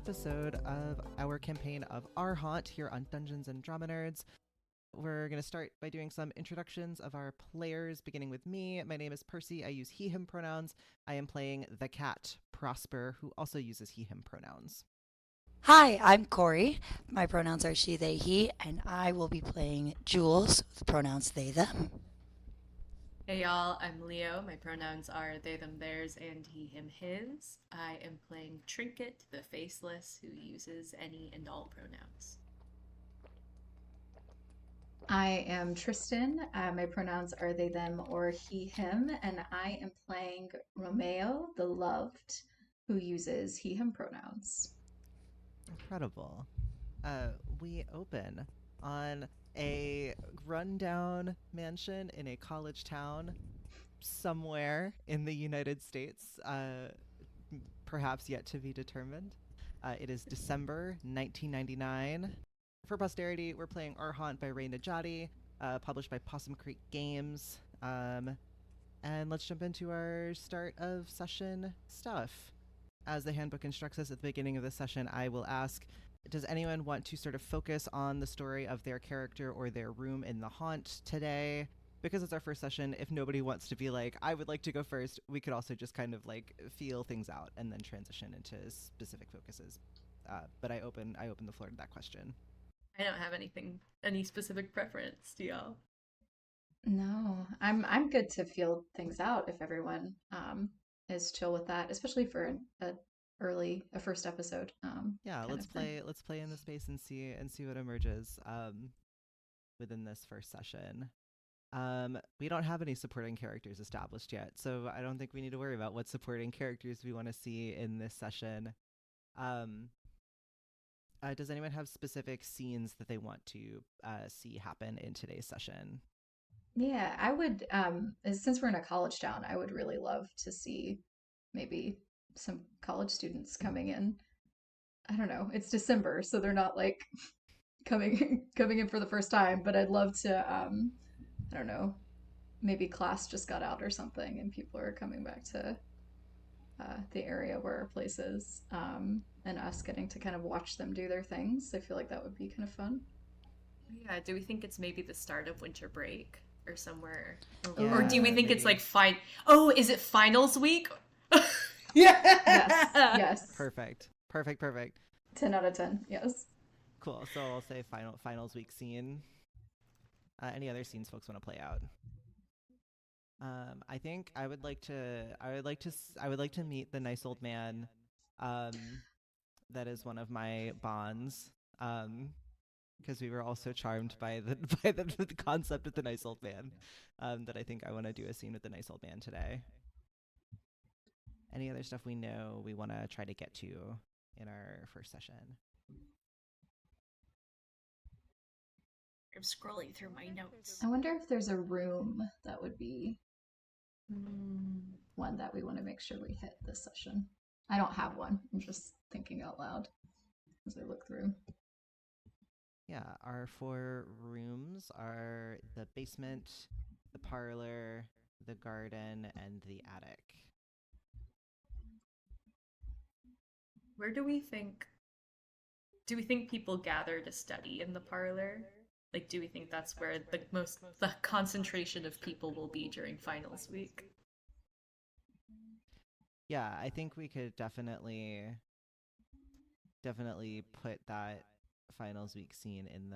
episode of our campaign of Our Haunt here on Dungeons and Drama Nerds. We're going to start by doing some introductions of our players, beginning with me. My name is Percy. I use he, him pronouns. I am playing the cat, Prosper, who also uses he, him pronouns. Hi, I'm Kory. My pronouns are she, they, he, and I will be playing Jules with pronouns they, them. Hey y'all, I'm Leo. My pronouns are they, them, theirs, and he, him, his. I am playing Trinket, the faceless, who uses any and all pronouns. I am Tristan. My pronouns are they, them, or he, him, and I am playing Romeo, the loved, who uses he, him pronouns. Incredible. We open on a rundown mansion in a college town somewhere in the United States, perhaps yet to be determined. It is December 1999. For posterity, we're playing Our Haunt by Nedjadi, published by Possum Creek Games. And let's jump into our start of session stuff. As the handbook instructs us at the beginning of the session, I will ask, does anyone want to sort of focus on the story of their character or their room in the haunt today? Because it's our first session, if nobody wants to be like, I would like to go first, we could also just kind of like feel things out and then transition into specific focuses. But I open the floor to that question. I don't have any specific preference, do y'all? No, I'm good to feel things out if everyone is chill with that, especially for a first episode. Yeah, let's play in the space and see what emerges within this first session. We don't have any supporting characters established yet, so I don't think we need to worry about what supporting characters we want to see in this session. Does anyone have specific scenes that they want to see happen in today's session? Yeah, I would, since we're in a college town, I would really love to see maybe some college students coming in. I don't know, it's December, so they're not like coming in for the first time, but I'd love to, I don't know, maybe class just got out or something and people are coming back to the area where our place is, and us getting to kind of watch them do their things. I feel like that would be kind of fun. Yeah, do we think it's maybe the start of winter break or somewhere? Yeah, or do we think maybe. it's like is it finals week? Yes, yes. Perfect. 10 out of 10, yes. Cool. So I'll say finals week scene. Any other scenes folks want to play out? I think I would like to meet the nice old man. That is one of my bonds. Because we were also charmed by the concept of the nice old man. That I think I want to do a scene with the nice old man today. Any other stuff we know we want to try to get to in our first session? I'm scrolling through my notes. I wonder if there's a room that would be one that we want to make sure we hit this session. I don't have one. I'm just thinking out loud as I look through. Yeah, our 4 rooms are the basement, the parlor, the garden, and the attic. Where do we think people gather to study in the parlor? Like, do we think that's where the concentration of people will be during finals week? Yeah, I think we could definitely put that finals week scene in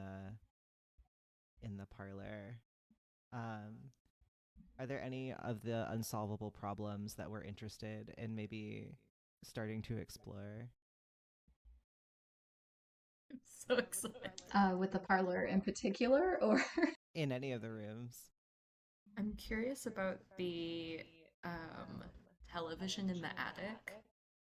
the parlor. Are there any of the unsolvable problems that we're interested in maybe starting to explore? I'm so excited. With the parlor in particular, or In any of the rooms. I'm curious about the television in the attic.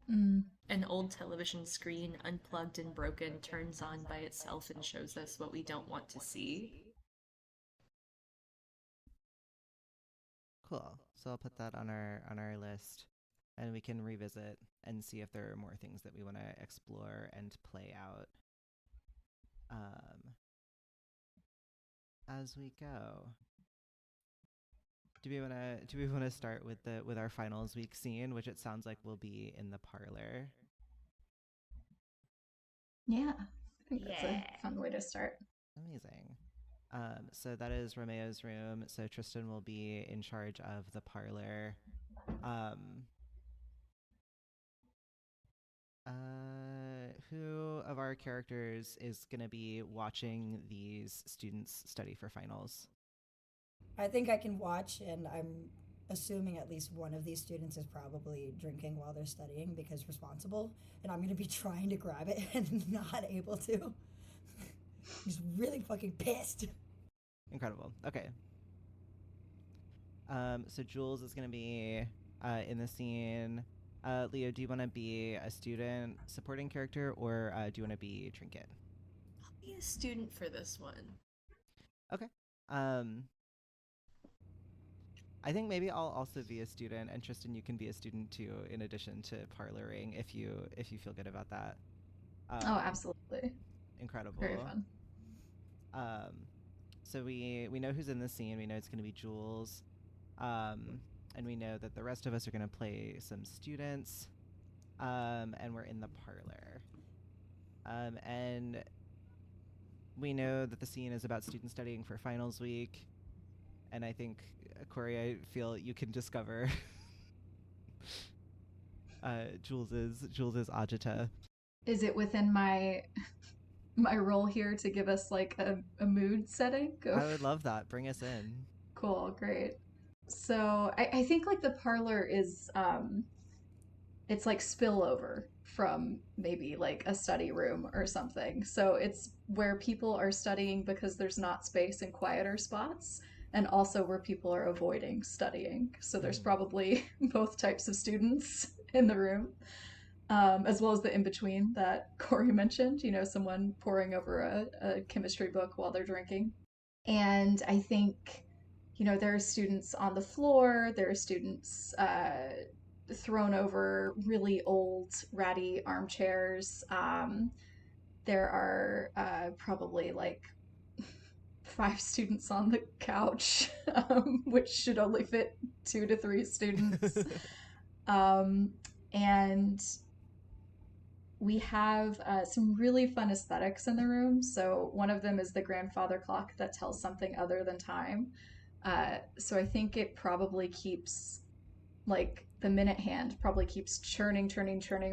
An old television screen, unplugged and broken, turns on by itself and shows us what we don't want to see. Cool. So I'll put that on our list, and we can revisit and see if there are more things that we want to explore and play out as we go. Do we want to start with our finals week scene, which it sounds like will be in the parlor? Yeah, I think that's Yeah. a fun way to start. Amazing. So that is Romeo's room. So Tristan will be in charge of the parlor. Who of our characters is going to be watching these students study for finals? I think I can watch, and I'm assuming at least one of these students is probably drinking while they're studying because responsible, and I'm going to be trying to grab it and not able to. He's really fucking pissed. Incredible. Okay. So Jules is going to be in the scene. Leo, do you want to be a student supporting character, or do you want to be Trinket? I'll be a student for this one. Okay. I think maybe I'll also be a student, and Tristan, you can be a student too, in addition to parloring, if you feel good about that. Oh, absolutely. Incredible. Very fun. So we know who's in the scene. We know it's going to be Jules, and we know that the rest of us are going to play some students, and we're in the parlor. And we know that the scene is about students studying for finals week, and I think, Kory, I feel you can discover Jules's agita. Is it within my role here to give us like a mood setting? I would love that. Bring us in. Cool, great. So I think like the parlor is it's like spillover from maybe like a study room or something. So it's where people are studying because there's not space in quieter spots, and also where people are avoiding studying. So there's probably both types of students in the room, as well as the in-between that Kory mentioned, you know, someone poring over a chemistry book while they're drinking. And I think, you know, there are students on the floor, there are students thrown over really old, ratty armchairs. There are probably like 5 students on the couch, which should only fit 2 to 3 students. And we have some really fun aesthetics in the room. So one of them is the grandfather clock that tells something other than time. So I think it probably keeps, like, the minute hand probably keeps churning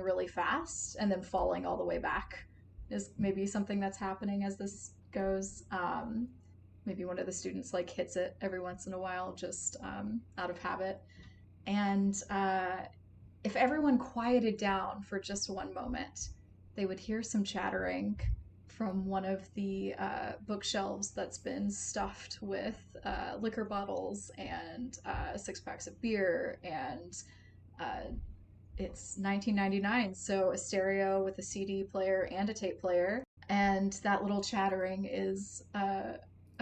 really fast and then falling all the way back is maybe something that's happening as this goes. Maybe one of the students like hits it every once in a while just out of habit. And if everyone quieted down for just one moment, they would hear some chattering from one of the bookshelves that's been stuffed with liquor bottles and 6-packs of beer. And it's 1999, so a stereo with a CD player and a tape player. And that little chattering is a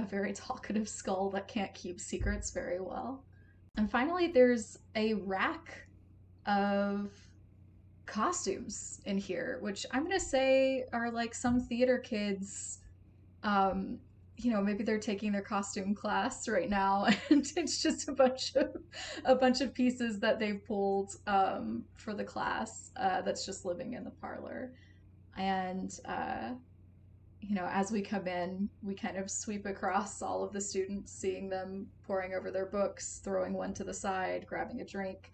very talkative skull that can't keep secrets very well. And finally, there's a rack of costumes in here, which I'm gonna say are like some theater kids. You know, maybe they're taking their costume class right now, and it's just a bunch of pieces that they've pulled for the class that's just living in the parlor. And you know, as we come in, we kind of sweep across all of the students, seeing them poring over their books, throwing one to the side, grabbing a drink,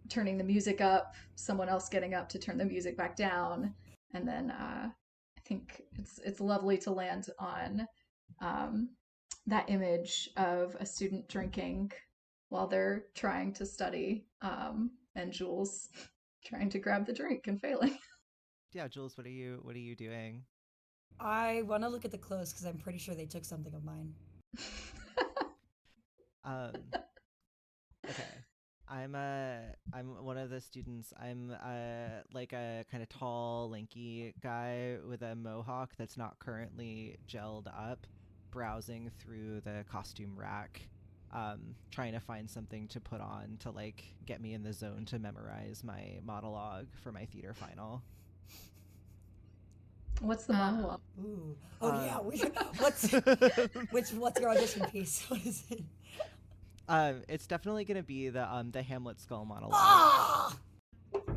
turning the music up, someone else getting up to turn the music back down. And then I think it's lovely to land on that image of a student drinking while they're trying to study, and Jules trying to grab the drink and failing. Yeah, Jules, what are you doing? I want to look at the clothes because I'm pretty sure they took something of mine. Okay. I'm one of the students. I'm like a kind of tall, lanky guy with a mohawk that's not currently gelled up, browsing through the costume rack, trying to find something to put on to like get me in the zone to memorize my monologue for my theater final. What's the monologue? Ooh. Oh yeah. What's your audition piece? What is it? It's definitely gonna be the Hamlet skull monologue. Ah!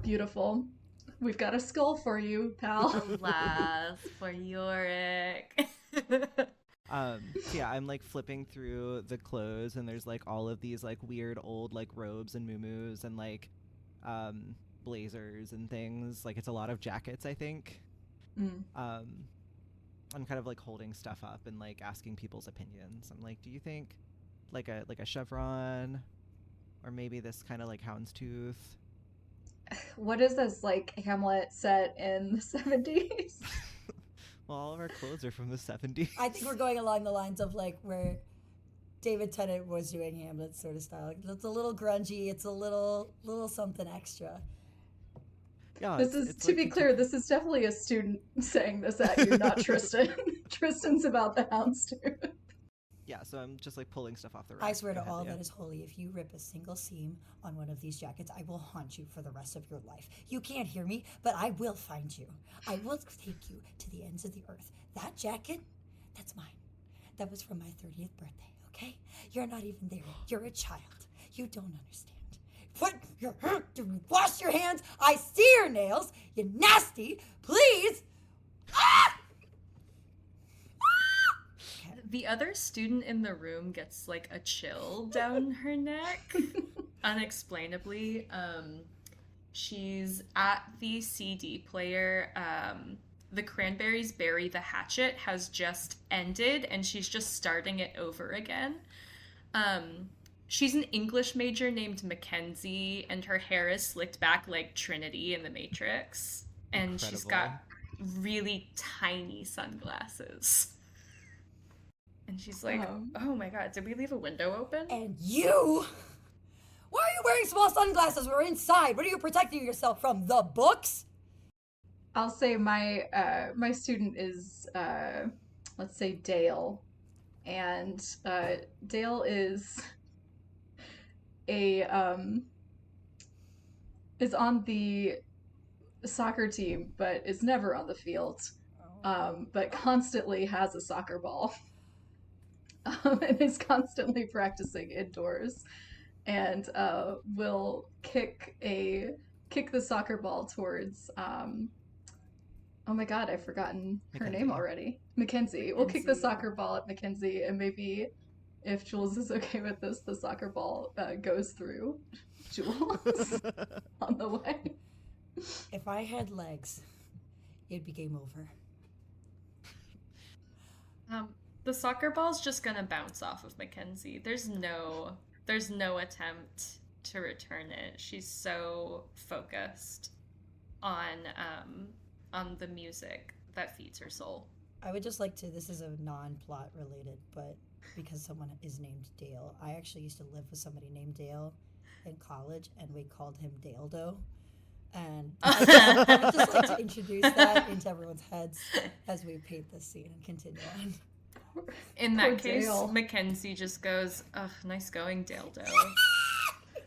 Beautiful. We've got a skull for you, pal. Alas, for Yorick. So yeah, I'm like flipping through the clothes, and there's like all of these like weird old like robes and muumuus and like blazers and things. Like it's a lot of jackets, I think. Mm. I'm kind of like holding stuff up and like asking people's opinions. I'm like, do you think like a chevron, or maybe this kind of like houndstooth? What is this, like Hamlet set in the 70s? Well, all of our clothes are from the 70s. I think we're going along the lines of like where David Tennant was doing Hamlet sort of style. Like, it's a little grungy. It's a little something extra. Yeah, This is, to be clear, this is definitely a student saying this at you, not Tristan. Tristan's about the houndstooth. Yeah, so I'm just like pulling stuff off the rack. I swear Go to ahead, all Leah. that is holy, if you rip a single seam on one of these jackets, I will haunt you for the rest of your life. You can't hear me, but I will find you. I will take you to the ends of the earth. That jacket, that's mine. That was from my 30th birthday, okay? You're not even there. You're a child. You don't understand. Put your hand, do you wash your hands? I see your nails. You nasty. Please. Ah! The other student in the room gets like a chill down her neck, unexplainably. She's at the CD player. The Cranberries Bury the Hatchet has just ended, and she's just starting it over again. She's an English major named Mackenzie, and her hair is slicked back like Trinity in The Matrix. And she's got really tiny sunglasses. And she's like, oh my god, did we leave a window open? And you? Why are you wearing small sunglasses? We're inside. What are you protecting yourself from? The books? I'll say my my student is let's say Dale, and Dale is is on the soccer team, but is never on the field, but constantly has a soccer ball, and is constantly practicing indoors, and will kick the soccer ball towards oh my god, I've forgotten her name already. Mackenzie. We'll kick the soccer ball at Mackenzie, and maybe if Jules is okay with this, the soccer ball goes through Jules on the way. If I had legs, it'd be game over. The soccer ball's just gonna bounce off of Mackenzie. There's no attempt to return it. She's so focused on the music that feeds her soul. I would just like to, this is a non-plot related, but because someone is named Dale, I actually used to live with somebody named Dale in college, and we called him Dale-Do. And I would just like to introduce that into everyone's heads as we paint this scene and continue on. In that Poor case, Dale. Mackenzie just goes, ugh, nice going, Dale-Do.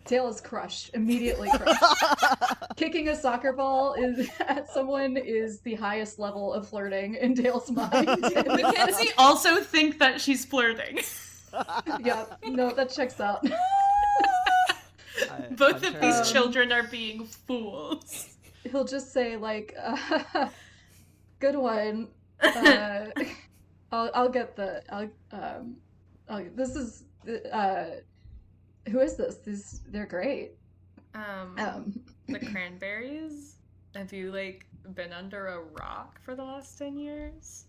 Dale is crushed, immediately crushed. Kicking a soccer ball at someone is the highest level of flirting in Dale's mind. Mackenzie also think that she's flirting. Yeah, no, that checks out. Both of Hunter- these children are being fools. He'll just say like, "Good one." I'll get the. This is. Who is this? They're great. The Cranberries? Have you, like, been under a rock for the last 10 years?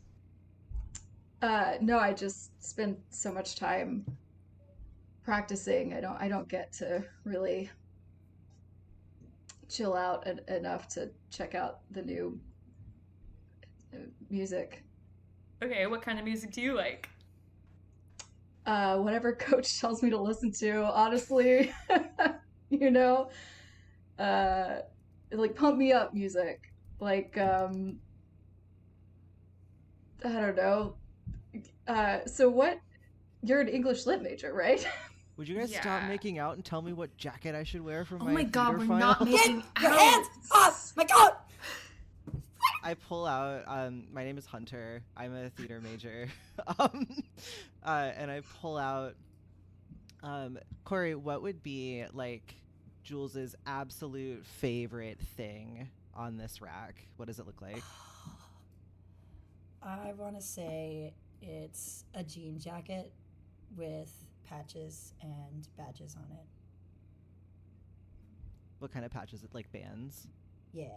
No, I just spend so much time practicing. I don't get to really chill out enough to check out the new music. Okay, what kind of music do you like? Whatever coach tells me to listen to, honestly. You know, like pump me up music, like I don't know. So what? You're an English lit major, right? Would you guys stop Yeah. making out and tell me what jacket I should wear for Oh my my god, theater we're not final? making Get your hands off my coat! I pull out. My name is Hunter. I'm a theater major. And I pull out. Kory, what would be like Jules's absolute favorite thing on this rack? What does it look like? I want to say it's a jean jacket with patches and badges on it. What kind of patches? It like bands? Yeah.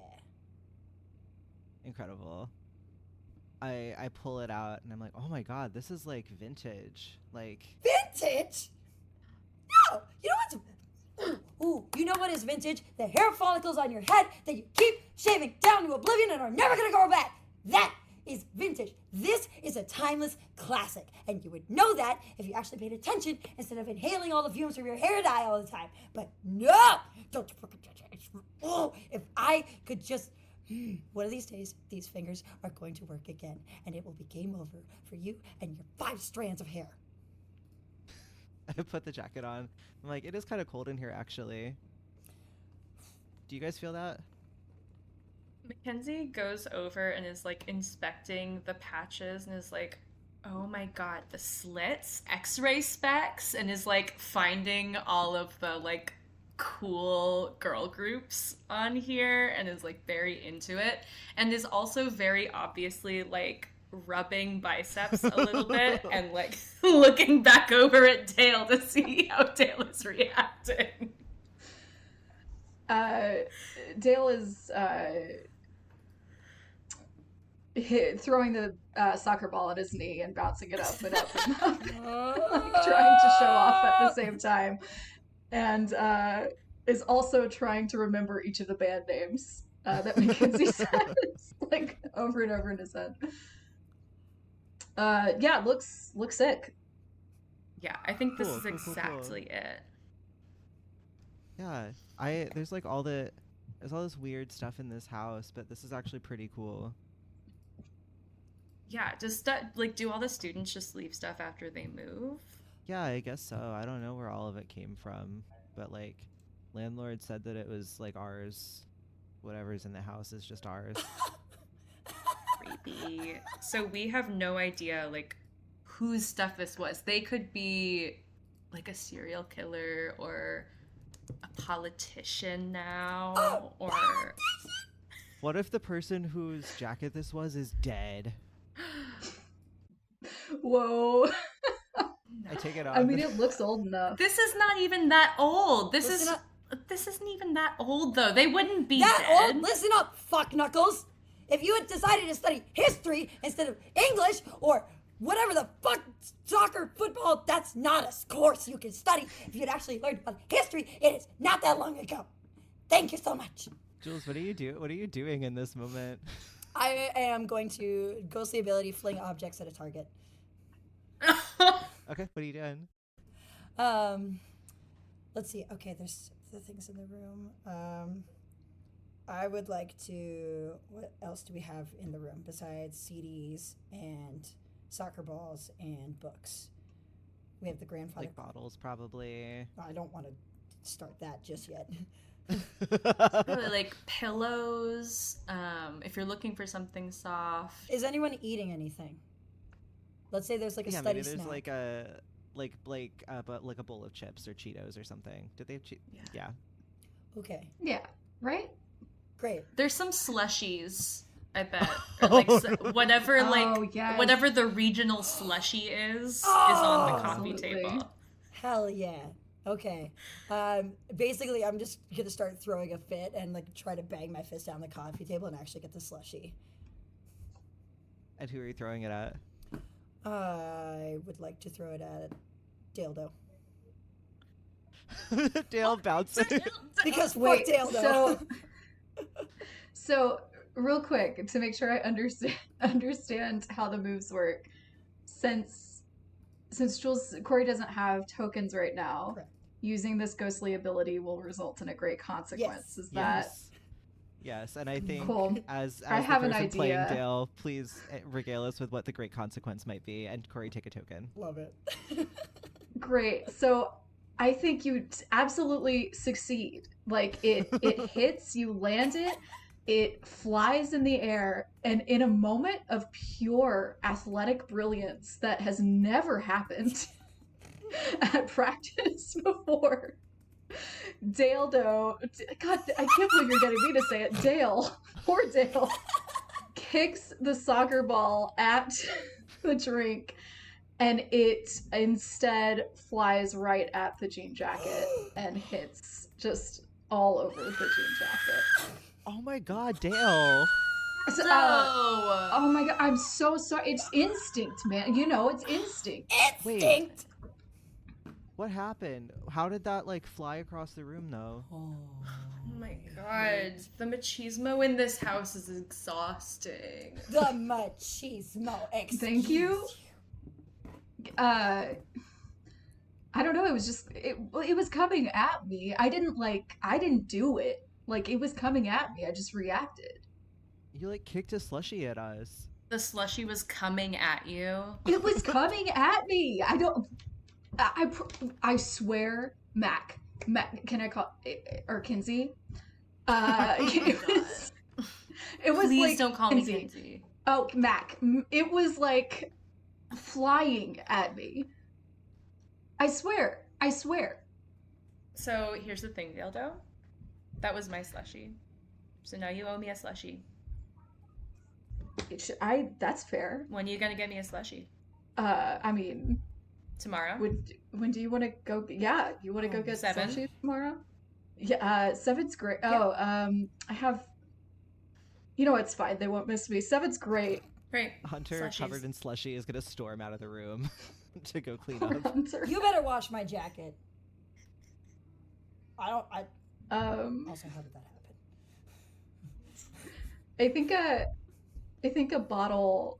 Incredible. I pull it out and I'm like, oh my god, this is like vintage. Like Vintage? No! You know what's... Ooh, you know what is vintage? The hair follicles on your head that you keep shaving down to oblivion and are never gonna grow back. That is vintage. This is a timeless classic. And you would know that if you actually paid attention instead of inhaling all the fumes from your hair dye all the time. But no! Don't you fucking touch it. Oh, if I could just... One of these days, these fingers are going to work again, and it will be game over for you and your 5 strands of hair. I put the jacket on. I'm like, it is kind of cold in here, actually. Do you guys feel that? Mackenzie goes over and is like inspecting the patches and is like, oh my god, the slits, x-ray specs, and is like finding all of the like cool girl groups on here and is like very into it and is also very obviously like rubbing biceps a little bit and like looking back over at Dale to see how Dale is reacting. Dale is throwing the soccer ball at his knee and bouncing it up and up and up, like, trying to show off at the same time. And is also trying to remember each of the band names that Mackenzie says, like, over and over in his head. Yeah, looks sick. Yeah, I think this is Cool. exactly it. Yeah, there's like there's all this weird stuff in this house, but this is actually pretty cool. Yeah, just like, do all the students just leave stuff after they move? Yeah, I guess so. I don't know where all of it came from, but like, landlord said that it was like ours. Whatever's in the house is just ours. Creepy. So we have no idea like whose stuff this was. They could be like a serial killer or a politician now, or What if the person whose jacket this was is dead? Whoa. I take it off. I mean, it looks old enough. This is not even that old. This isn't even that old though. They wouldn't be That dead. old? Listen up, fuck knuckles. If you had decided to study history instead of English or whatever the fuck, soccer, football, that's not a course you can study. If you'd actually learned about history, it is not that long ago. Thank you so much. Jules, what are you doing in this moment? I am going to ghostly ability fling objects at a target. Okay, what are you doing? Let's see. Okay, there's the things in the room. I would like to... What else do we have in the room besides CDs and soccer balls and books? We have the grandfather... Like bottles, probably. I don't want to start that just yet. Probably like pillows. If you're looking for something soft. Is anyone eating anything? Let's say there's like a Yeah, study maybe there's snack. like a but like a bowl of chips or Cheetos or something. Did they have Yeah. Okay, Yeah, right? great. There's some slushies, I bet. Or like whatever Oh, yes. whatever the regional slushie is on the coffee Absolutely. table. Hell yeah. Okay. Basically, I'm just gonna start throwing a fit and like try to bang my fist down the coffee table and actually get the slushie. And who are you throwing it at? I would like to throw it at Dildo. Dale bouncing. Because Wait, fuck Dildo. so real quick to make sure I understand how the moves work. Since Kory doesn't have tokens right now, Correct. using this ghostly ability will result in a great consequence. Yes. Is that Yes, and I think Cool. as I the have an person playing idea. Dale, please regale us with what the great consequence might be, and Kory, take a token. Love it. great? So I think you absolutely succeed. Like it hits, you land it, it flies in the air, and in a moment of pure athletic brilliance that has never happened at practice before, Dale, though, God, I can't believe you're getting me to say it. Dale, poor Dale, kicks the soccer ball at the drink, and it instead flies right at the jean jacket and hits just all over the jean jacket. Oh my god, Dale. So, No! oh my god, I'm so sorry. It's instinct, man. You know, it's instinct. Instinct. What happened? How did that like fly across the room though? Oh Oh my god, the machismo in this house is exhausting. The machismo. Thank you. I don't know. It was just it was coming at me. I didn't do it. Like, it was coming at me. I just reacted. You like kicked a slushie at us. The slushie was coming at you. It was coming at me. I swear, Mac, can I call or Kinsey? It was Please like, don't call me Kinsey. Kinsey. Oh, Mac. It was like flying at me. I swear. So here's the thing, Dildo. That was my slushie. So now you owe me a slushie. That's fair. When are you gonna get me a slushie? I mean, Tomorrow? when do you want to go? Yeah, you want to go get 7? sushi tomorrow? Yeah, 7's great. Yeah. Oh, I have. You know, it's fine. They won't miss me. 7's great. Great. Hunter, Slushies. covered in slushie, is gonna storm out of the room to go clean up. Hunter. You better wash my jacket. I Um, also, how did that happen? I think a bottle,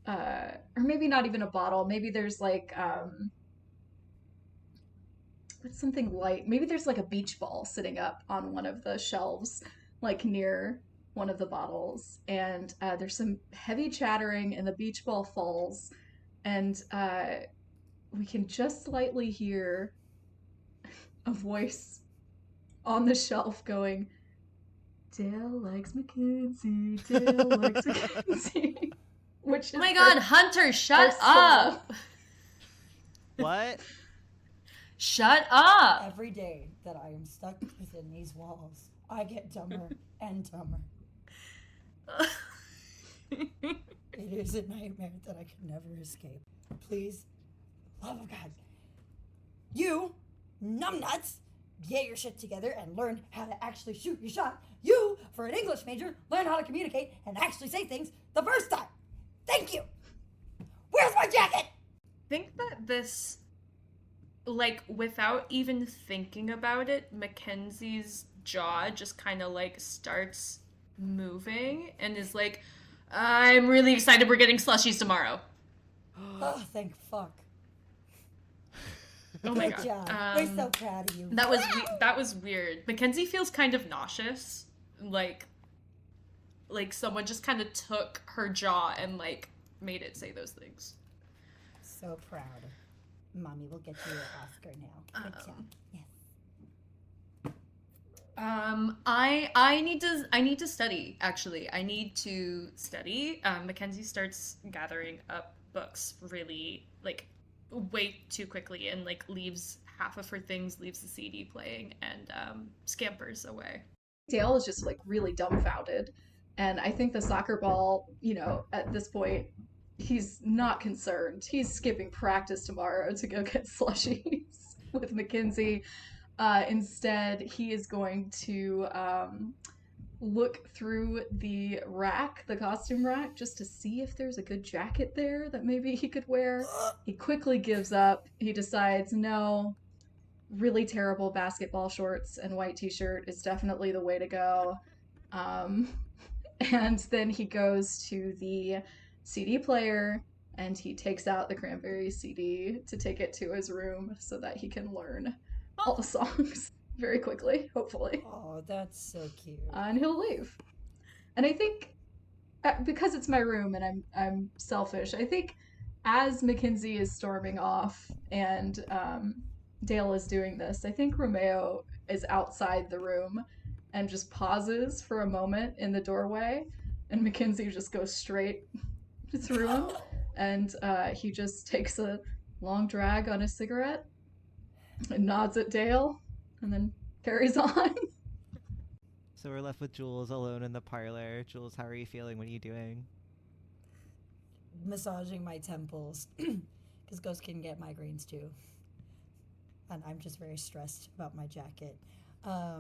or maybe not even a bottle. Maybe there's like what's something light? Maybe there's like a beach ball sitting up on one of the shelves, like near one of the bottles, and there's some heavy chattering, and the beach ball falls, and we can just slightly hear a voice on the shelf going, Dale likes Mackenzie, Dale likes Mackenzie. Which is Oh my god, Hunter, shut our soul. up! What? Shut up! Every day that I am stuck within these walls, I get dumber and dumber. It is a nightmare that I can never escape. Please, love of God, you numbnuts, get your shit together and learn how to actually shoot your shot. You, for an English major, learn how to communicate and actually say things the first time. Thank you. Where's my jacket? I think that this, like, without even thinking about it, Mackenzie's jaw just kind of, like, starts moving and is like, I'm really excited we're getting slushies tomorrow. Oh, thank fuck. Oh my Good god. job. We're so proud of you. That was weird. Mackenzie feels kind of nauseous. Like someone just kind of took her jaw and, like, made it say those things. So proud. Mommy will get you your Oscar now. Good job. Yes. I need to study, actually. I need to study. Mackenzie starts gathering up books really, like, way too quickly and, like, leaves half of her things, leaves the CD playing, and scampers away. Dale is just like really dumbfounded, and I think the soccer ball, you know, at this point, he's not concerned. He's skipping practice tomorrow to go get slushies with Mackenzie. Instead, he is going to look through the rack, the costume rack, just to see if there's a good jacket there that maybe he could wear. He quickly gives up. He decides, no, really terrible basketball shorts and white t-shirt is definitely the way to go. And then he goes to the CD player and he takes out the Cranberry CD to take it to his room so that he can learn all the songs very quickly, hopefully. Oh, that's so cute. And he'll leave. And I think, because it's my room and I'm selfish, I think as Mackenzie is storming off and Dale is doing this, I think Romeo is outside the room and just pauses for a moment in the doorway, and Mackenzie just goes straight through him, and he just takes a long drag on his cigarette and nods at Dale and then carries on. So we're left with Jules alone in the parlor. Jules, how are you feeling? What are you doing? Massaging my temples, because ghosts can get migraines too. And I'm just very stressed about my jacket. I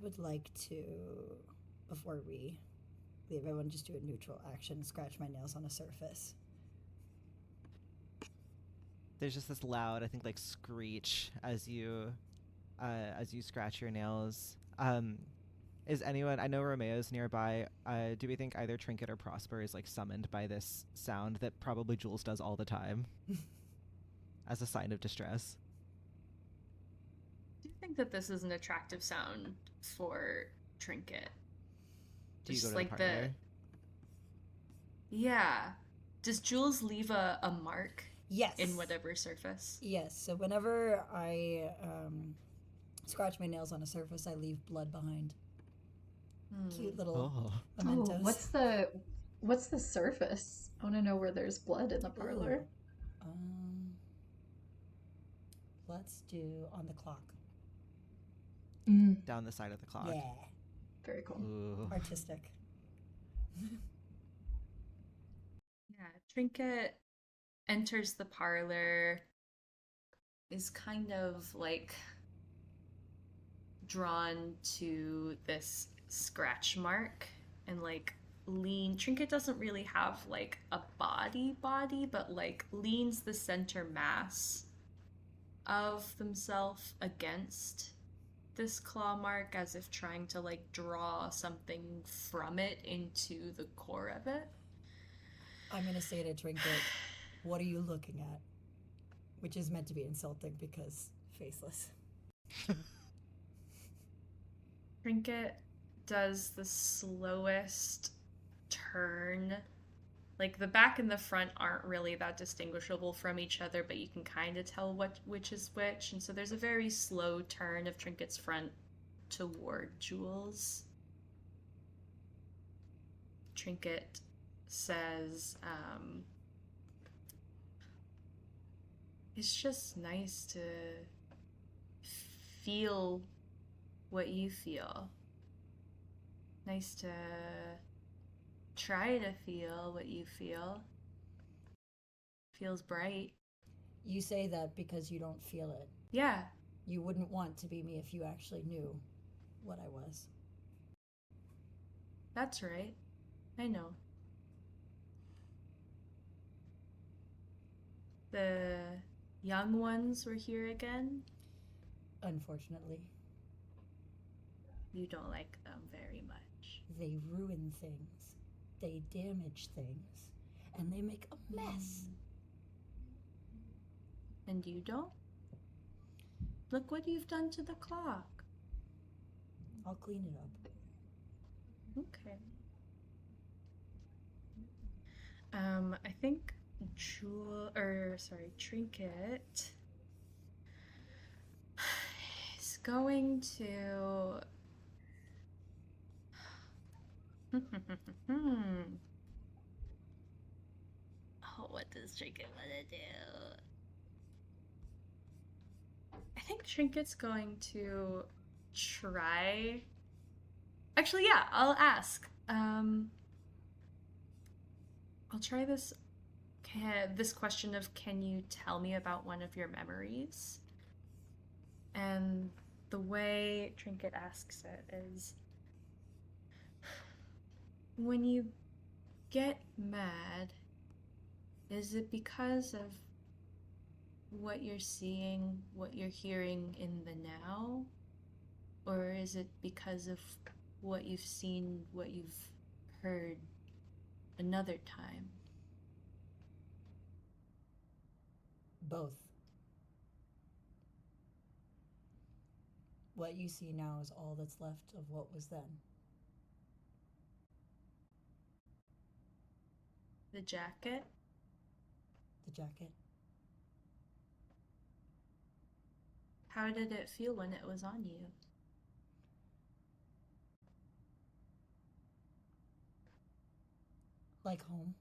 would like to, before we leave, I want to just do a neutral action, scratch my nails on a surface. There's just this loud, I think, like screech as you scratch your nails. Is anyone? I know Romeo's nearby. Do we think either Trinket or Prosper is like summoned by this sound that probably Jules does all the time, as a sign of distress? Do you think that this is an attractive sound for Trinket? Do you Just go to like the parlor? Yeah. Does Jules leave a mark Yes. in whatever surface? Yes. So whenever I scratch my nails on a surface, I leave blood behind. Cute little Oh. mementos. What's the surface? I want to know where there's blood in the parlor. Ooh. Let's do on the clock. Down the side of the clock. Yeah. Very cool. Ooh. Artistic. Yeah, Trinket enters the parlor, is kind of like drawn to this scratch mark and like Trinket doesn't really have like a body, but like leans the center mass of themselves against this claw mark as if trying to like draw something from it into the core of it. I'm going to say to Trinket, what are you looking at? Which is meant to be insulting because faceless. Trinket does the slowest turn. Like the back and the front aren't really that distinguishable from each other, but you can kind of tell which is which. And so there's a very slow turn of Trinket's front toward Jules. Trinket says, it's just nice to feel what you feel. Nice to try to feel what you feel. Feels bright. You say that because you don't feel it. Yeah. You wouldn't want to be me if you actually knew what I was. That's right. I know. The young ones were here again. Unfortunately, You don't like them very much. they ruin things, they damage things, and they make a mess. And you don't? Look what you've done to the clock. I'll clean it up. Okay. I think Trinket is going to Oh, what does Trinket want to do? I think Trinket's going to try. Actually, yeah, I'll ask. I'll try this. This question of can you tell me about one of your memories? And the way Trinket asks it is, when you get mad, is it because of what you're seeing, what you're hearing in the now? Or is it because of what you've seen, what you've heard another time? Both. What you see now is all that's left of what was then. The jacket? The jacket. How did it feel when it was on you? Like home.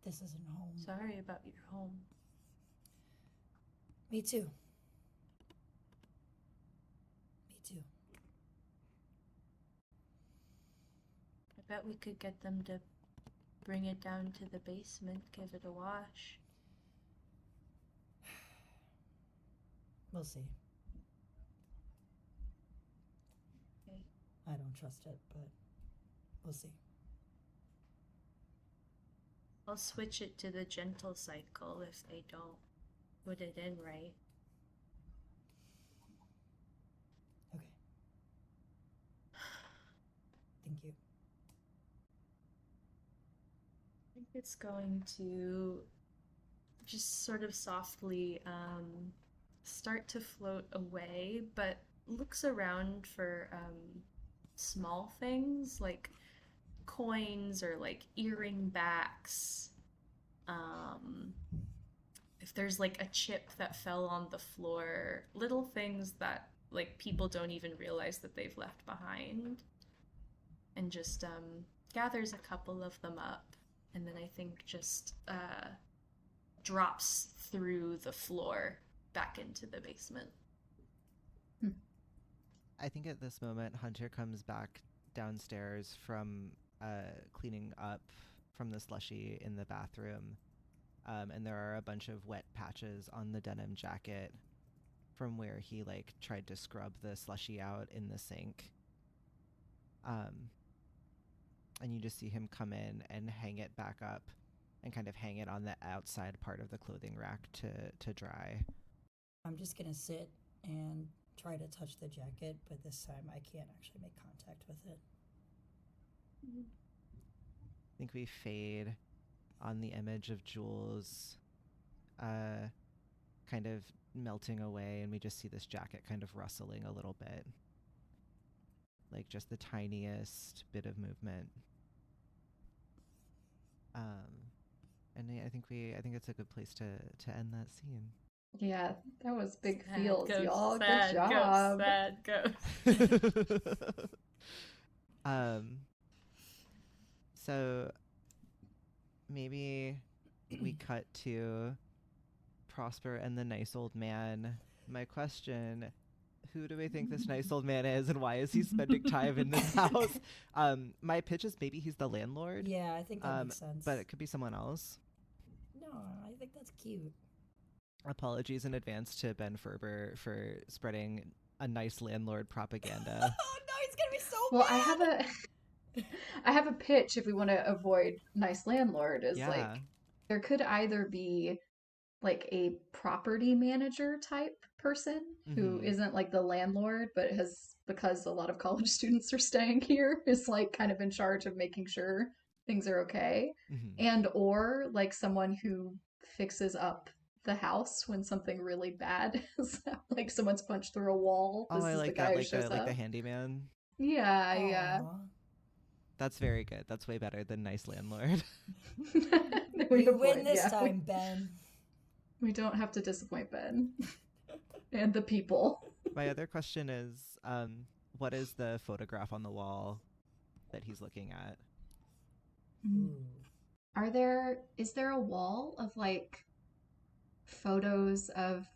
This isn't home. Sorry about your home. Me too. Me too. I bet we could get them to bring it down to the basement, give it a wash. We'll see. Okay. I don't trust it, but we'll see. I'll switch it to the gentle cycle if they don't put it in right. Okay. Thank you. I think it's going to just sort of softly start to float away, but looks around for small things like coins or like earring backs. If there's like a chip that fell on the floor, little things that like people don't even realize that they've left behind, and just gathers a couple of them up, and then I think just drops through the floor back into the basement. I think at this moment, Hunter comes back downstairs from cleaning up from the slushy in the bathroom. And there are a bunch of wet patches on the denim jacket from where he like tried to scrub the slushy out in the sink. And you just see him come in and hang it back up and kind of hang it on the outside part of the clothing rack to dry. I'm just gonna sit and try to touch the jacket, but this time I can't actually make contact with it. I think we fade on the image of Jules kind of melting away, and we just see this jacket kind of rustling a little bit. Like just the tiniest bit of movement. And I think it's a good place to end that scene. Yeah, that was big Sad feels, ghost, y'all. sad Good job. Sad ghost. So maybe we cut to Prosper and the nice old man. My question, who do we think this nice old man is, and why is he spending time in this house? My pitch is maybe he's the landlord. Yeah, I think that makes sense. But it could be someone else. No, I think that's cute. Apologies in advance to Ben Ferber for spreading a nice landlord propaganda. Oh no, he's gonna be so Well, mad. I have a pitch if we want to avoid nice landlord is Yeah. like there could either be like a property manager type person who Mhm. isn't like the landlord, but has, because a lot of college students are staying here, is like kind of in charge of making sure things are okay. Mhm. And or like someone who fixes up the house when something really bad is like someone's punched through a wall. Oh, This I is like the guy that, who like shows the up. handyman. Yeah, yeah. Aw. That's very good. That's way better than nice landlord. We avoid- win this yeah, time, Ben. We don't have to disappoint Ben and the people. My other question is, what is the photograph on the wall that he's looking at? Ooh. Is there a wall of like photos of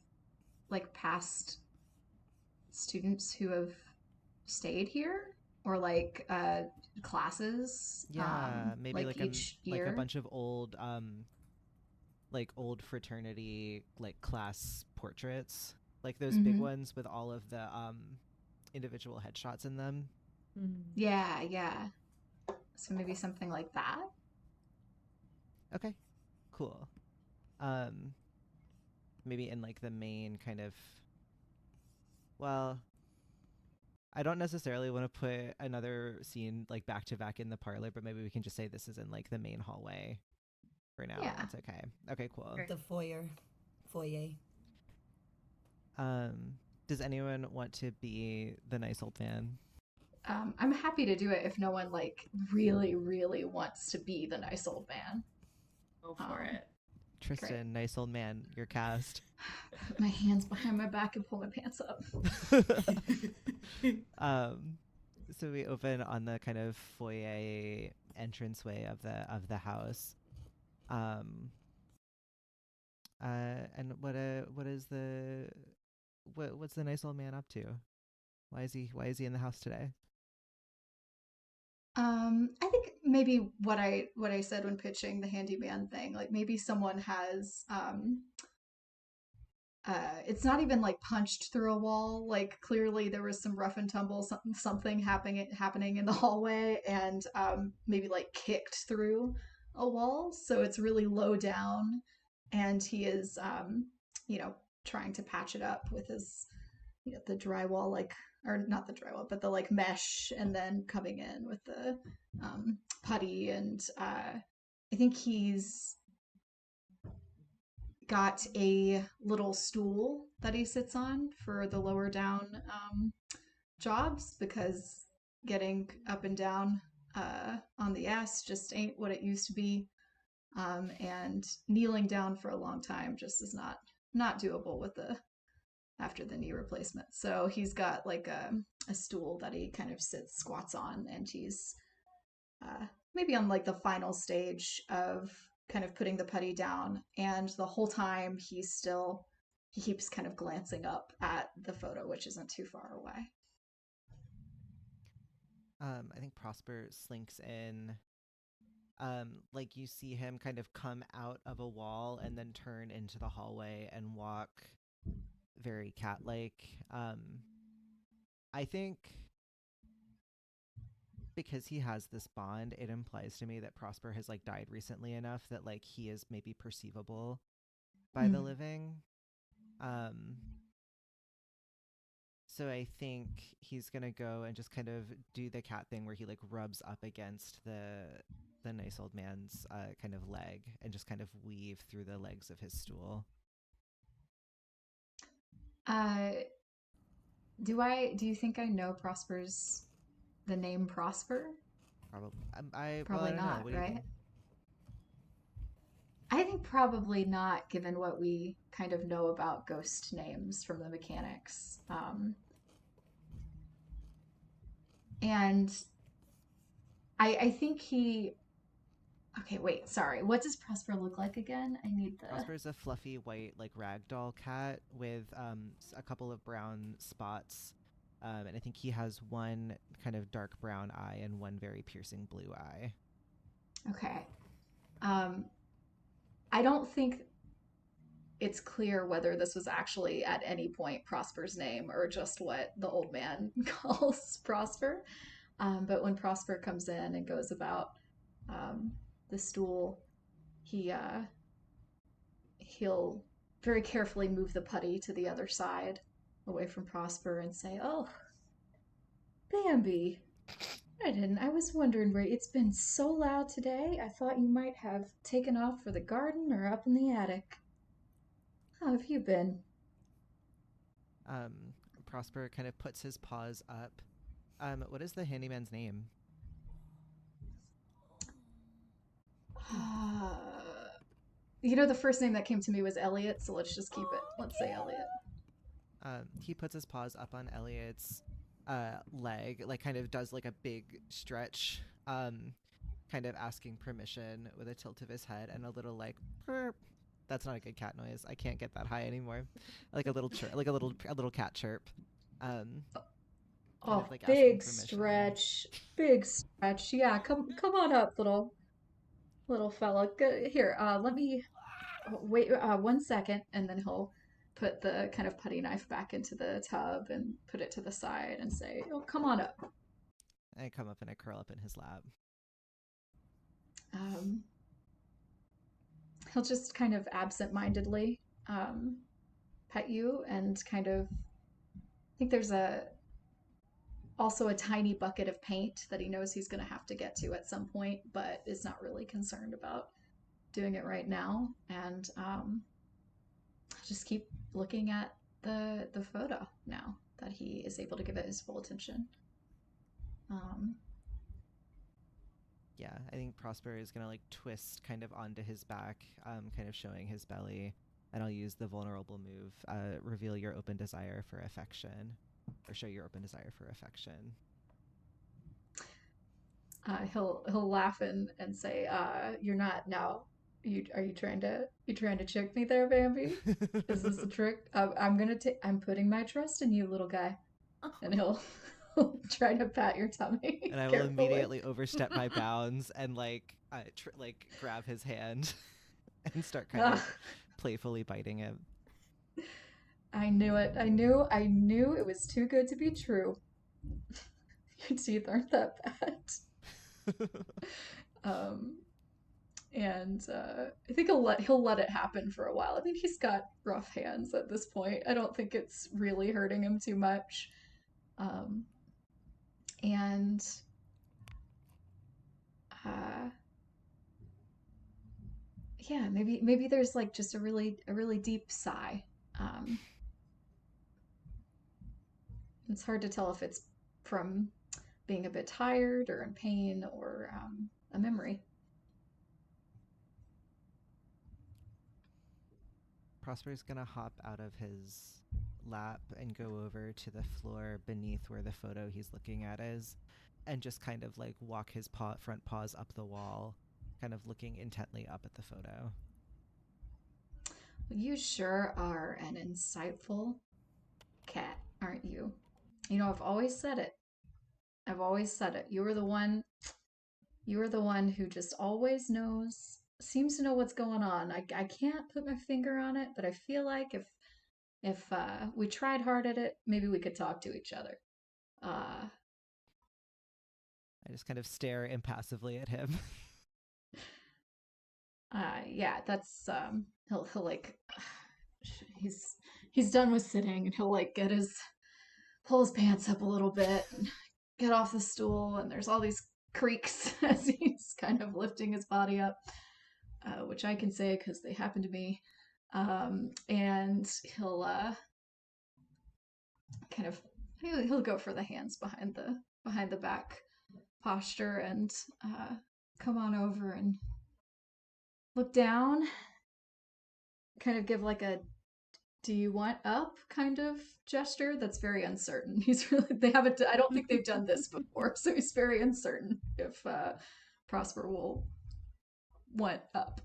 like past students who have stayed here, or like classes? Yeah, maybe like each like year. a bunch of old fraternity like class portraits, like those big Mhm. ones with all of the individual headshots in them. Yeah, yeah. So maybe something like that. Okay, cool. Maybe in like the main kind of, well, I don't necessarily want to put another scene like back to back in the parlor, but maybe we can just say this is in like the main hallway for now. Yeah. That's okay. Okay, cool. Okay. The foyer. Does anyone want to be the nice old man? I'm happy to do it if no one like really, really wants to be the nice old man. Go for it. Tristan, nice old man, you're cast. Put my hands behind my back and pull my pants up. So we open on the kind of foyer entranceway of the house. Um, and what's the nice old man up to? Why is he in the house today? I think maybe what I said when pitching the handyman thing, like maybe someone has it's not even like punched through a wall. Like clearly there was some rough and tumble, something happening in the hallway, and maybe like kicked through a wall. So it's really low down, and he is trying to patch it up with his the drywall, like, or not the drywall, but the like mesh, and then coming in with the putty, and I think he's got a little stool that he sits on for the lower down jobs, because getting up and down on the S just ain't what it used to be. And kneeling down for a long time just is not doable with the after the knee replacement. So he's got like a stool that he kind of squats on, and he's maybe on like the final stage of kind of putting the putty down, and the whole time he keeps kind of glancing up at the photo, which isn't too far away. I think Prosper slinks in. Like you see him kind of come out of a wall and then turn into the hallway and walk very cat-like. I think because he has this bond, it implies to me that Prosper has like died recently enough that like he is maybe perceivable by the living. So I think he's gonna go and just kind of do the cat thing where he like rubs up against the nice old man's kind of leg and just kind of weave through the legs of his stool. Do you think I know the name Prosper? Probably. Probably Well, not, right? Think? I think probably not, given what we kind of know about ghost names from the mechanics. And I think he. Okay, wait, sorry. What does Prosper look like again? I need the. Prosper's a fluffy white like ragdoll cat with a couple of brown spots. And I think he has one kind of dark brown eye and one very piercing blue eye. Okay. I don't think it's clear whether this was actually at any point Prosper's name or just what the old man calls Prosper. But when Prosper comes in and goes about the stool, he'll very carefully move the putty to the other side, away from Prosper, and say, "Oh, Bambi, I was wondering where it's been so loud today. I thought you might have taken off for the garden or up in the attic. How have you been?" Prosper kind of puts his paws up. What is the handyman's name? The first name that came to me was Elliot, so let's just keep it. Let's say Elliot. He puts his paws up on Elliot's leg, like kind of does like a big stretch, kind of asking permission with a tilt of his head and a little like burp. That's not a good cat noise. I can't get that high anymore. Like a little chirp, like a little cat chirp. Like big stretch, big stretch. Yeah, come on up, little fella. Here, let me wait 1 second, and then he'll put the kind of putty knife back into the tub and put it to the side and say, "Oh, come on up." I come up and I curl up in his lap. He'll just kind of absent-mindedly pet you, and kind of, I think there's also a tiny bucket of paint that he knows he's going to have to get to at some point, but is not really concerned about doing it right now. And just keep looking at the photo now that he is able to give it his full attention. Yeah, I think Prosper is going to like twist kind of onto his back, kind of showing his belly. And I'll use the vulnerable move, reveal your open desire for affection, or show your open desire for affection. He'll laugh and say, "You're not now. You trying to trick me there, Bambi? Is this a trick? I'm putting my trust in you, little guy. And he'll try to pat your tummy And I will carefully. immediately overstep my bounds and like grab his hand and start kind of playfully biting him. I knew it. I knew it was too good to be true. Your teeth aren't that bad. Um, and I think he'll let it happen for a while. I mean, he's got rough hands at this point. I don't think it's really hurting him too much. And uh, yeah, maybe there's like just a really deep sigh. Um, it's hard to tell if it's from being a bit tired or in pain or a memory. Prosper's gonna hop out of his lap and go over to the floor beneath where the photo he's looking at is, and just kind of like walk his front paws up the wall, kind of looking intently up at the photo. You sure are an insightful cat, aren't you? You know, I've always said it. I've always said it. You are the one who just always seems to know what's going on. I can't put my finger on it, but I feel like if we tried hard at it, maybe we could talk to each other. I just kind of stare impassively at him. Yeah, that's he'll like he's done with sitting, and he'll like pull his pants up a little bit and get off the stool, and there's all these creaks as he's kind of lifting his body up, which I can say because they happen to me. And he'll kind of he'll go for the hands behind the back posture and come on over and look down, kind of give like a "do you want up" kind of gesture that's very uncertain. I don't think they've done this before, so he's very uncertain if Prosper will want up.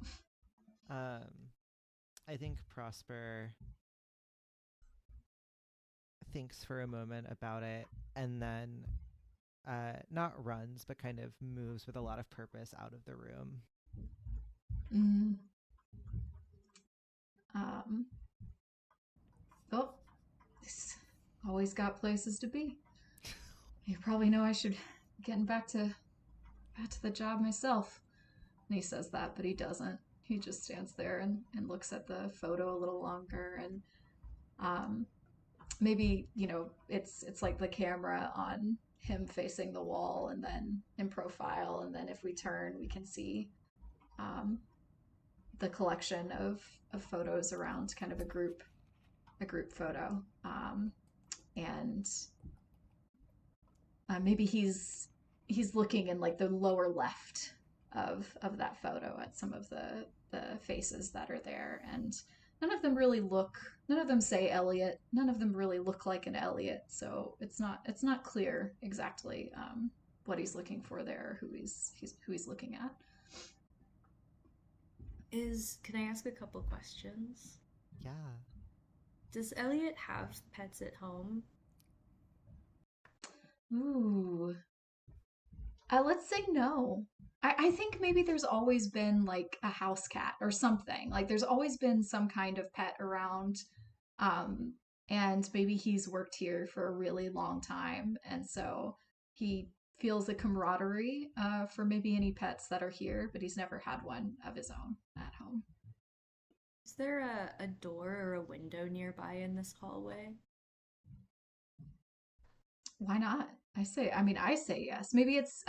I think Prosper thinks for a moment about it and then not runs, but kind of moves with a lot of purpose out of the room. Oh, he's always got places to be. You probably know I should getting back to the job myself. And he says that, but he doesn't. He just stands there and looks at the photo a little longer, and maybe, you know, it's like the camera on him facing the wall and then in profile, and then if we turn we can see the collection of photos around kind of a group photo, and maybe he's looking in like the lower left of that photo at some of the faces that are there, and none of them say Elliot, none of them really look like an Elliot, so it's not clear exactly what he's looking for there, who he's looking at. Can I ask a couple questions? Yeah. Does Elliot have pets at home? Ooh. Let's say no. I think maybe there's always been like a house cat or something. Like there's always been some kind of pet around. And maybe he's worked here for a really long time. And so he feels a camaraderie for maybe any pets that are here, but he's never had one of his own at home. Is there a door or a window nearby in this hallway? Why not? I say yes. Maybe it's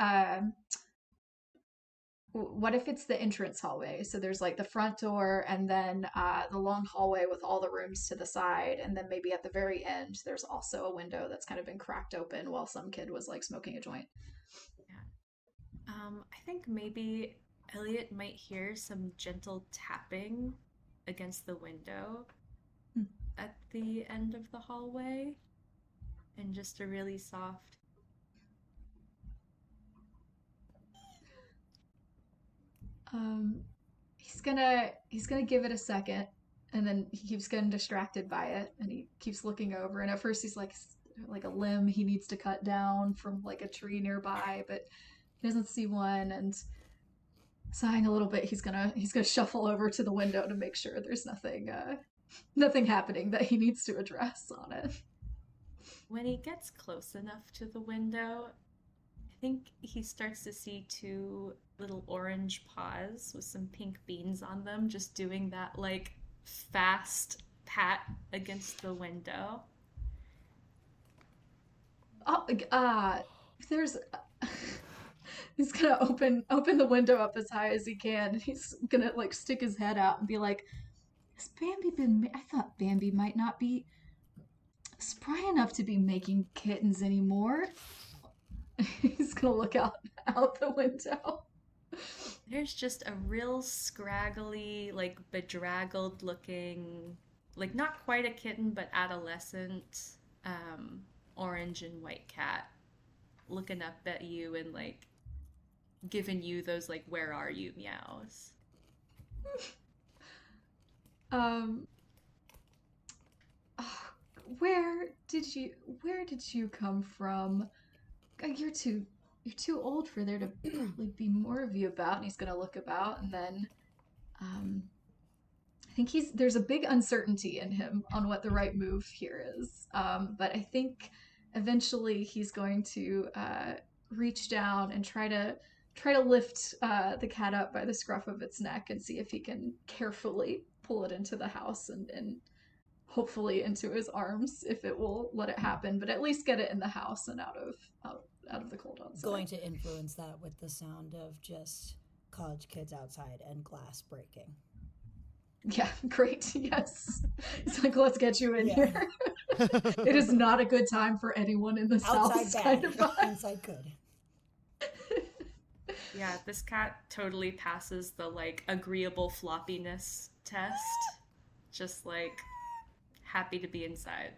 what if it's the entrance hallway? So there's like the front door, and then the long hallway with all the rooms to the side, and then maybe at the very end there's also a window that's kind of been cracked open while some kid was like smoking a joint. Yeah. I think maybe Elliot might hear some gentle tapping against the window at the end of the hallway, and just a really soft he's gonna give it a second, and then he keeps getting distracted by it, and he keeps looking over, and at first he's like a limb he needs to cut down from like a tree nearby, but he doesn't see one, and sighing a little bit, he's gonna shuffle over to the window to make sure there's nothing happening that he needs to address on it. When he gets close enough to the window, I think he starts to see two little orange paws with some pink beans on them, just doing that like fast pat against the window. Oh, there's. He's gonna open the window up as high as he can, and he's gonna like stick his head out and be like, "Has Bambi been? I thought Bambi might not be spry enough to be making kittens anymore." He's gonna look out the window. There's just a real scraggly, like bedraggled looking, like not quite a kitten, but adolescent, orange and white cat looking up at you and like giving you those like "where are you" meows. Where did you come from? You're too old for there to probably be more of you about. And he's gonna look about, and then I think there's a big uncertainty in him on what the right move here is. But I think eventually he's going to reach down and try to lift the cat up by the scruff of its neck and see if he can carefully pull it into the house and hopefully into his arms, if it will let it happen, but at least get it in the house and out of the cold outside. Going to influence that with the sound of just college kids outside and glass breaking. Yeah, great. Yes. It's like, let's get you in here. It is not a good time for anyone in the outside South. Kind of inside good. Yeah, this cat totally passes the like agreeable floppiness test. Just like happy to be inside.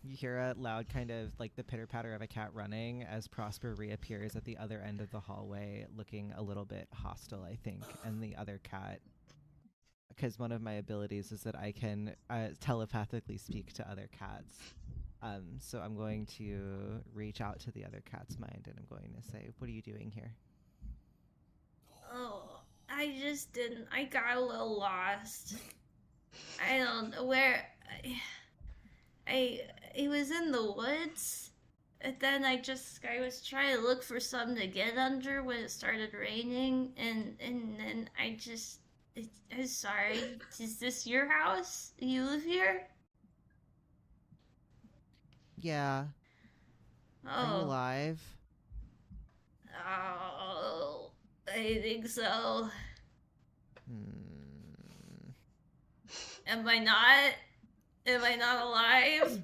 You hear a loud kind of like the pitter patter of a cat running as Prosper reappears at the other end of the hallway, looking a little bit hostile, I think. And the other cat, because one of my abilities is that I can telepathically speak to other cats. So I'm going to reach out to the other cat's mind and I'm going to say, "What are you doing here?" Oh, I just didn't. I got a little lost. I don't know where. It was in the woods. And then I was trying to look for something to get under when it started raining, and then I'm sorry. Is this your house? You live here? Yeah. Are you alive? Oh, I think so. Am I not? Am I not alive?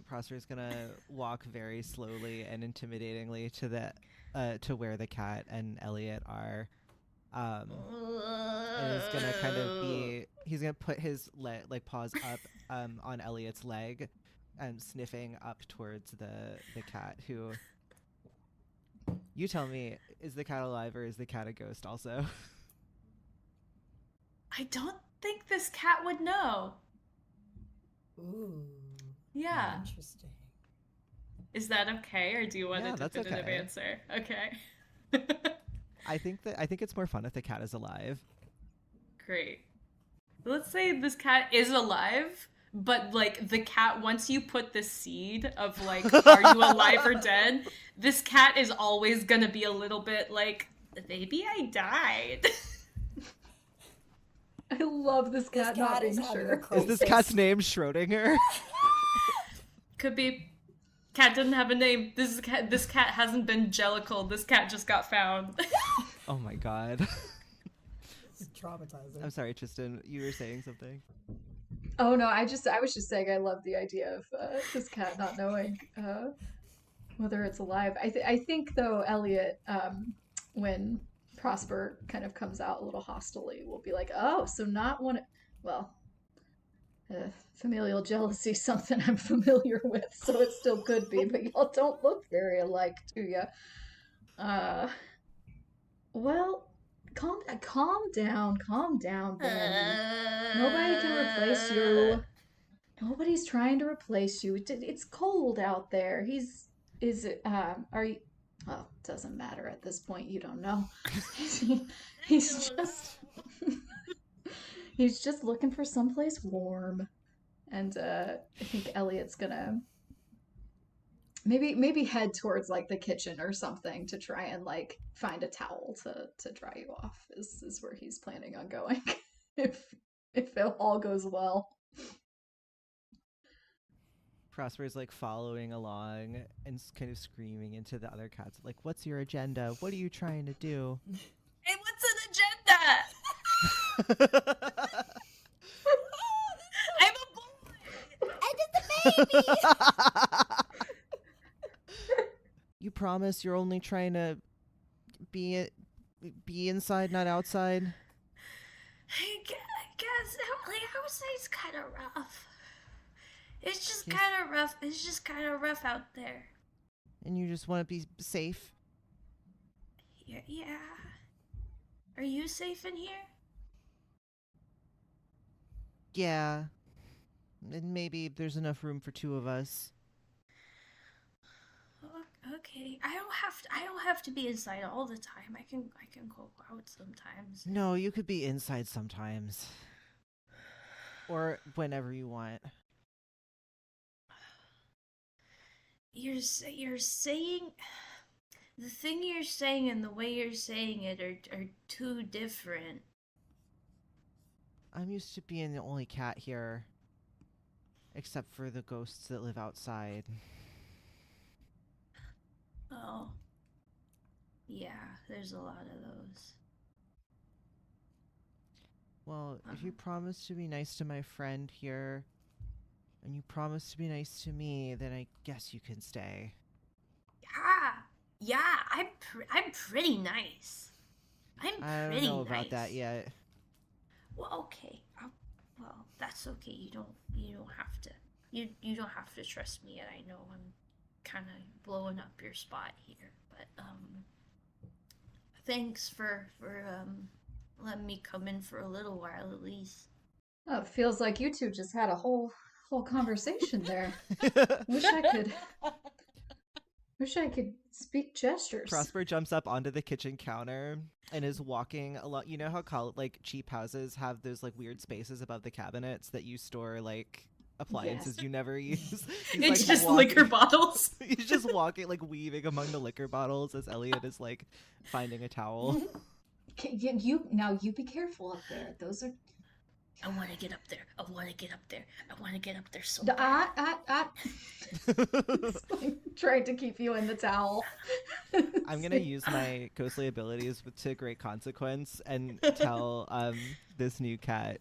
Prosper's gonna walk very slowly and intimidatingly to where the cat and Elliot are. And he's gonna he's gonna put his paws up on Elliot's leg and sniffing up towards the cat, who, you tell me, is the cat alive or is the cat a ghost also? I don't think this cat would know. Ooh. Yeah. Interesting. Is that okay, or do you want a definitive okay. answer? Okay. I think it's more fun if the cat is alive. Great. Let's say this cat is alive, but like the cat, once you put the seed of like, are you alive or dead? This cat is always gonna be a little bit like, maybe I died. I love this cat not being sure. Is this cat's name Schrodinger? Could be. Cat doesn't have a name. This cat hasn't been jellicle. This cat just got found. Oh my god. It's traumatizing. I'm sorry, Tristan. You were saying something. Oh no, I was just saying I love the idea of this cat not knowing whether it's alive. I think though, Elliot, when Prosper kind of comes out a little hostilely, will be like, "Oh, so not one." Well, familial jealousy, something I'm familiar with, so it still could be, but y'all don't look very alike, do ya? Well, calm down, Betty. Nobody can replace you. Nobody's trying to replace you. It's cold out there. Are you? Well, it doesn't matter at this point. You don't know. He's just, he's just looking for someplace warm. And I think Elliot's gonna maybe head towards like the kitchen or something to try and like find a towel to dry you off. Is where he's planning on going if it all goes well. Prosper's like following along and kind of screaming into the other cats, like, "What's your agenda? What are you trying to do?" Hey, what's an agenda? I'm a boy. I did the baby! You promise you're only trying to be inside, not outside? I guess like outside's kind of rough. It's just Yes. kind of rough. It's just kind of rough out there. And you just want to be safe? Yeah. Are you safe in here? Yeah. And maybe there's enough room for two of us. Okay. I don't have to be inside all the time. I can go out sometimes. No, you could be inside sometimes. Or whenever you want. You're saying the thing you're saying and the way you're saying it are too different. I'm used to being the only cat here. Except for the ghosts that live outside. Oh. Yeah, there's a lot of those. Well, if you promise to be nice to my friend here, and you promise to be nice to me, then I guess you can stay. Yeah, I'm pretty nice. I don't pretty know about nice. that yet. Well, okay. Well, that's okay. You don't have to. You don't have to trust me yet. I know I'm kind of blowing up your spot here, but thanks for letting me come in for a little while at least. Oh, it feels like you two just had a whole conversation there. Wish I could speak gestures. Prosper jumps up onto the kitchen counter and is walking along. You know how like cheap houses have those like weird spaces above the cabinets that you store like appliances you never use? It's just liquor bottles. He's just walking, like weaving among the liquor bottles as Elliot is like finding a towel. You be careful up there. Those are. I want to get up there. I want to get up there so bad. Trying to keep you in the towel. I'm gonna use my ghostly abilities to great consequence and tell this new cat,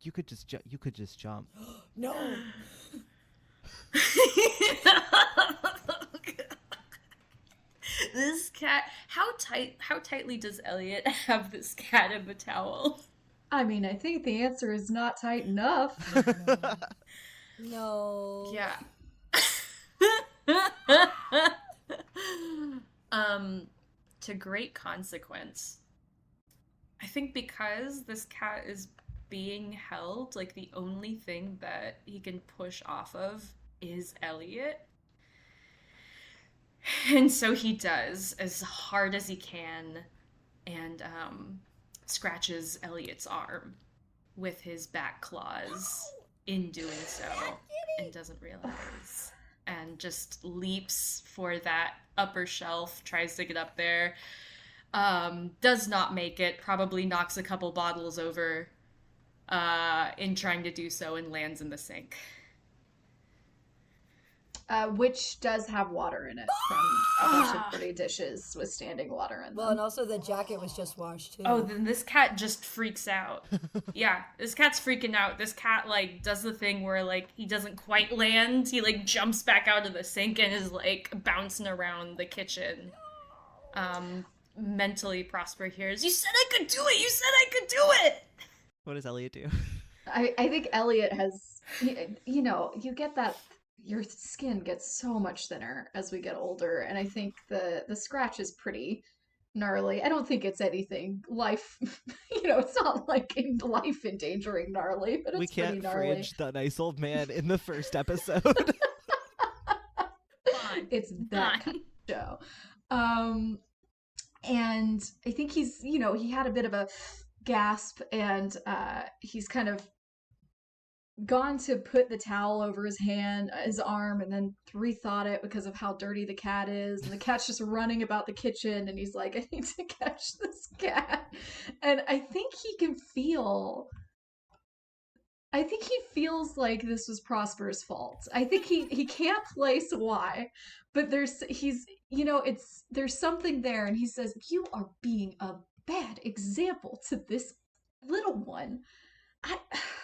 you could just jump. No. This cat. How tightly does Elliot have this cat in the towel? I mean, I think the answer is not tight enough. No. Yeah. To great consequence. I think because this cat is being held, like the only thing that he can push off of is Elliot. And so he does as hard as he can and scratches Elliot's arm with his back claws in doing so and doesn't realize and just leaps for that upper shelf, tries to get up there, does not make it, probably knocks a couple bottles over in trying to do so and lands in the sink. Which does have water in it from a bunch of pretty dishes with standing water in them. Well, and also the jacket was just washed too. Oh, then this cat just freaks out. Yeah, this cat's freaking out. This cat, like, does the thing where, like, he doesn't quite land. He, like, jumps back out of the sink and is, like, bouncing around the kitchen. Mentally, Prosper hears, "You said I could do it! You said I could do it!" What does Elliot do? I think Elliot has, you get that, your skin gets so much thinner as we get older, and I think the scratch is pretty gnarly. I don't think it's anything life, it's not like life endangering gnarly, but it's We pretty can't gnarly. fridge the nice old man in the first episode. Fine. It's that kind of show. And I think he's, he had a bit of a gasp, and he's kind of gone to put the towel over his arm, and then rethought it because of how dirty the cat is, and the cat's just running about the kitchen, and he's like, I need to catch this cat. And I think he feels like this was Prosper's fault. I think he can't place why, but there's something there, and he says, you are being a bad example to this little one.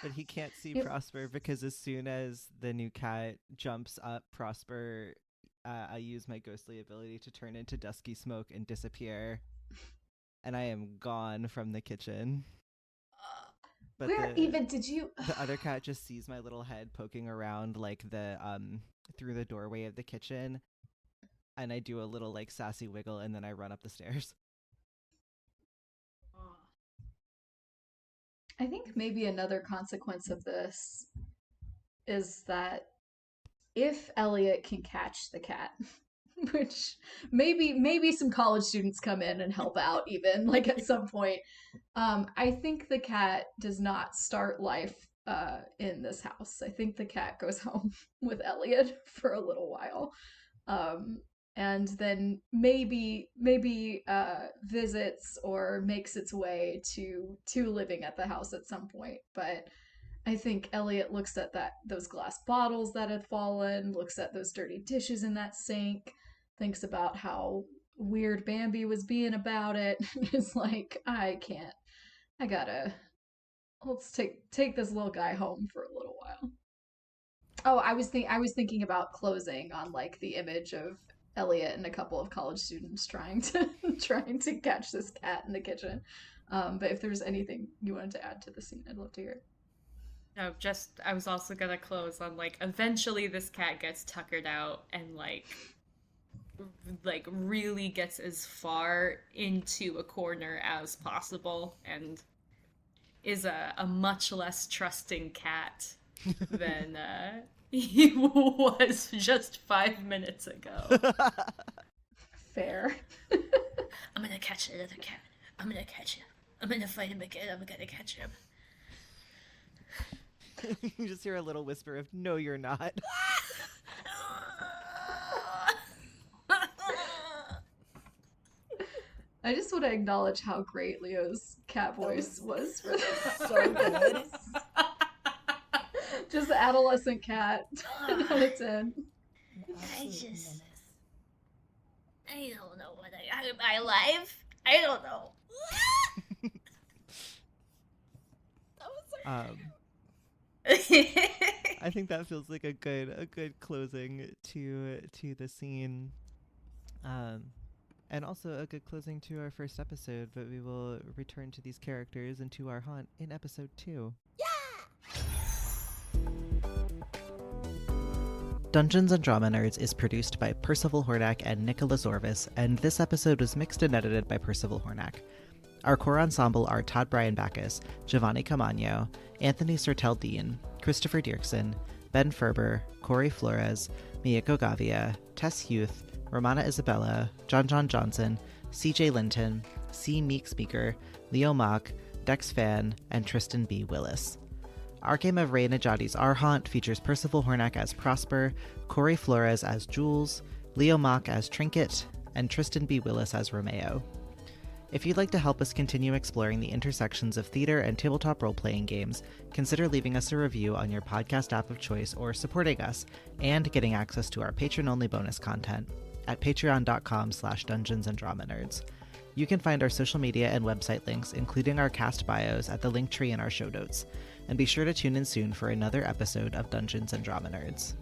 But he can't see Prosper, because as soon as the new cat jumps up Prosper, I use my ghostly ability to turn into dusky smoke and disappear, and I am gone from the kitchen. But the other cat just sees my little head poking around like the through the doorway of the kitchen, and I do a little like sassy wiggle, and then I run up the stairs. I think maybe another consequence of this is that if Elliot can catch the cat, which maybe some college students come in and help out even, like at some point, I think the cat does not start life in this house. I think the cat goes home with Elliot for a little while. And then maybe visits or makes its way to living at the house at some point. But I think Elliot looks at those glass bottles that had fallen, looks at those dirty dishes in that sink, thinks about how weird Bambi was being about it. Is like, let's take this little guy home for a little while. Oh, I was thinking about closing on like the image of Elliot and a couple of college students trying to catch this cat in the kitchen. But if there's anything you wanted to add to the scene, I'd love to hear it. No, I was also gonna close on like eventually this cat gets tuckered out and like really gets as far into a corner as possible and is a much less trusting cat than he was just 5 minutes ago. Fair. I'm gonna catch another cat. I'm gonna catch him. I'm gonna fight him again. I'm gonna catch him. You just hear a little whisper of, no, you're not. I just want to acknowledge how great Leo's cat voice was for this. So good. Just adolescent cat. 10 out of 10. I don't know what am I alive? I don't know. I think that feels like a good closing to the scene, and also a good closing to our first episode. But we will return to these characters and to our haunt in episode 2. Dungeons and Drama Nerds is produced by Percival Hornak and Nicholas Orvis, and this episode was mixed and edited by Percival Hornak. Our core ensemble are Todd Backus, Jovane Caamano, Anthony Sertel Dean, Christopher Diercksen, Ben Ferber, Kory Flores, Mieko Gavia, Tess Huth, Romana Isabella, John Johnson, CJ Linton, C. Meaks Meaker, Leo Mock, Phan, and Tristan B. Willis. Our game of Nedjadi's Our Haunt features Percival Hornak as Prosper, Kory Flores as Jules, Leo Mock as Trinket, and Tristan B. Willis as Romeo. If you'd like to help us continue exploring the intersections of theater and tabletop role-playing games, consider leaving us a review on your podcast app of choice or supporting us, and getting access to our patron-only bonus content at patreon.com/dungeonsanddramanerds. You can find our social media and website links, including our cast bios, at the link tree in our show notes. And be sure to tune in soon for another episode of Dungeons and Drama Nerds.